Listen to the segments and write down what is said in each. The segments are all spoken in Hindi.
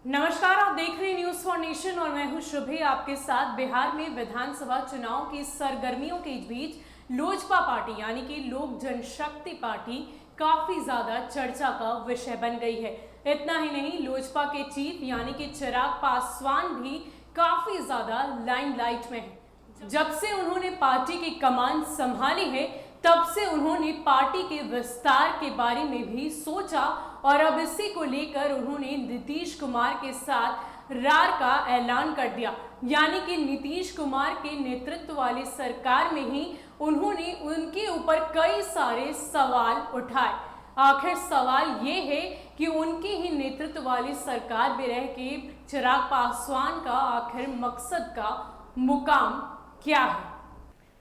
नमस्कार, आप देख रहे हैं न्यूज फॉर नेशन और मैं हूं शुभे आपके साथ। बिहार में विधानसभा चुनाव की सरगर्मियों के बीच लोजपा पार्टी यानी कि लोक जनशक्ति पार्टी काफी ज्यादा चर्चा का विषय बन गई है। इतना ही नहीं, लोजपा के चीफ यानी कि चिराग पासवान भी काफी ज्यादा लाइमलाइट में है। जब से उन्होंने पार्टी की कमान संभाली है तब से उन्होंने पार्टी के विस्तार के बारे में भी सोचा और अब इसी को लेकर उन्होंने नीतीश कुमार के साथ रार का ऐलान कर दिया। यानी कि नीतीश कुमार के नेतृत्व वाली सरकार में ही उन्होंने उनके ऊपर कई सारे सवाल उठाए। आखिर सवाल ये है कि उनकी ही नेतृत्व वाली सरकार में रह के चिराग पासवान का आखिर मकसद का मुकाम क्या है।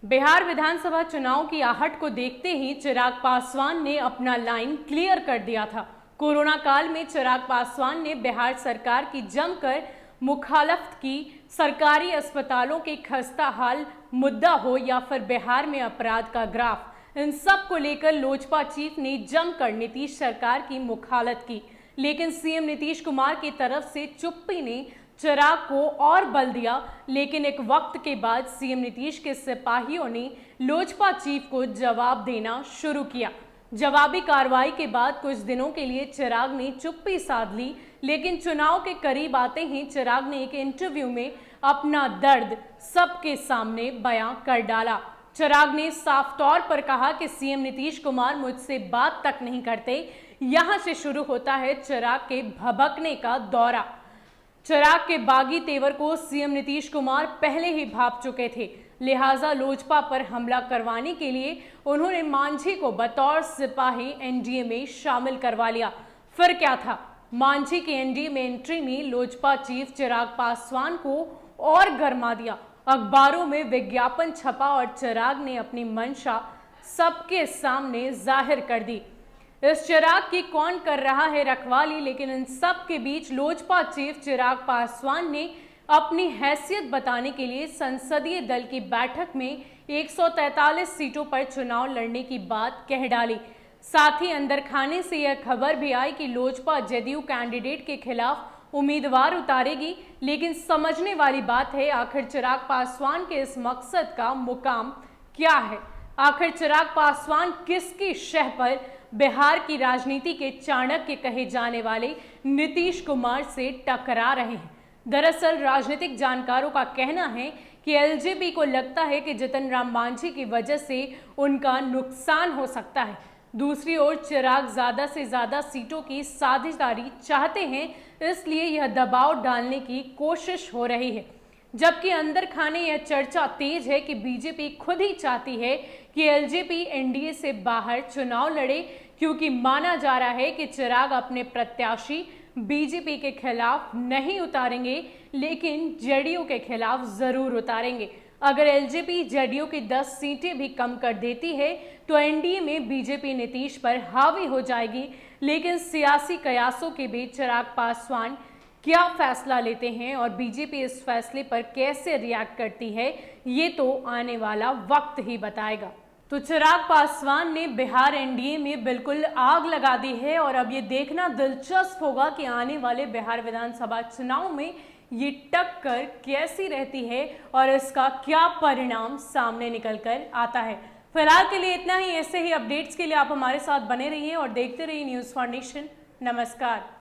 बिहार विधानसभा चुनाव की आहट को देखते ही चिराग पासवान ने अपना लाइन क्लियर कर दिया था। कोरोना काल में चिराग पासवान ने बिहार सरकार की जमकर मुखालफत की। सरकारी अस्पतालों के खस्ता हाल मुद्दा हो या फिर बिहार में अपराध का ग्राफ, इन सब को लेकर लोजपा चीफ ने जमकर नीतीश सरकार की मुखालफत की। लेकिन सीएम नीतीश कुमार की तरफ से चुप्पी ने चिराग को और बल दिया। लेकिन एक वक्त के बाद सीएम नीतीश के सिपाहियों ने लोजपा चीफ को जवाब देना शुरू किया। जवाबी कार्रवाई के बाद कुछ दिनों के लिए चिराग ने चुप्पी साध ली, लेकिन चुनाव के करीब आते ही चिराग ने एक इंटरव्यू में अपना दर्द सबके सामने बयां कर डाला। चिराग ने साफ तौर पर कहा कि सीएम नीतीश कुमार मुझसे बात तक नहीं करते। यहां से शुरू होता है चिराग के भभकने का दौरा। चिराग के बागी तेवर को सीएम नीतीश कुमार पहले ही भांप चुके थे, लिहाजा लोजपा पर हमला करवाने के लिए उन्होंने मांझी को बतौर सिपाही एनडीए में शामिल करवा लिया। फिर क्या था, मांझी की एनडीए में एंट्री ने लोजपा चीफ चिराग पासवान को और गरमा दिया। अखबारों में विज्ञापन छपा और चिराग ने अपनी मंशा सबके सामने जाहिर कर दी। इस चिराग की कौन कर रहा है रखवाली, लेकिन इन सब के बीच लोजपा चीफ चिराग पासवान ने अपनी हैसियत बताने के लिए संसदीय दल की बैठक में 143 सीटों पर चुनाव लड़ने की बात कह डाली। साथ ही अंदर खाने से यह खबर भी आई कि लोजपा जदयू कैंडिडेट के खिलाफ उम्मीदवार उतारेगी। लेकिन समझने वाली बात है, आखिर चिराग पासवान के इस मकसद का मुकाम क्या है। आखिर चिराग पासवान किसकी शह पर बिहार की राजनीति के चाणक्य कहे जाने वाले नीतीश कुमार से टकरा रहे हैं। दरअसल राजनीतिक जानकारों का कहना है कि एलजेपी को लगता है कि जितन राम मांझी की वजह से उनका नुकसान हो सकता है। दूसरी ओर चिराग ज्यादा से ज्यादा सीटों की साझेदारी चाहते हैं, इसलिए यह दबाव डालने की कोशिश हो रही है। जबकि अंदर खाने यह चर्चा तेज है कि बीजेपी खुद ही चाहती है कि एलजेपी एनडीए से बाहर चुनाव लड़े, क्योंकि माना जा रहा है कि चिराग अपने प्रत्याशी बीजेपी के खिलाफ नहीं उतारेंगे, लेकिन जेडीयू के खिलाफ जरूर उतारेंगे। अगर एलजेपी जेडीयू की 10 सीटें भी कम कर देती है तो एनडीए में बीजेपी नीतीश पर हावी हो जाएगी। लेकिन सियासी कयासों के बीच चिराग पासवान क्या फैसला लेते हैं और बीजेपी इस फैसले पर कैसे रिएक्ट करती है, ये तो आने वाला वक्त ही बताएगा। तो चिराग पासवान ने बिहार एनडीए में बिल्कुल आग लगा दी है और अब ये देखना दिलचस्प होगा कि आने वाले बिहार विधानसभा चुनाव में ये टक्कर कैसी रहती है और इसका क्या परिणाम सामने निकल कर आता है। फिलहाल के लिए इतना ही। ऐसे ही अपडेट्स के लिए आप हमारे साथ बने रहिए और देखते रहिए न्यूज फॉर नेशन। नमस्कार।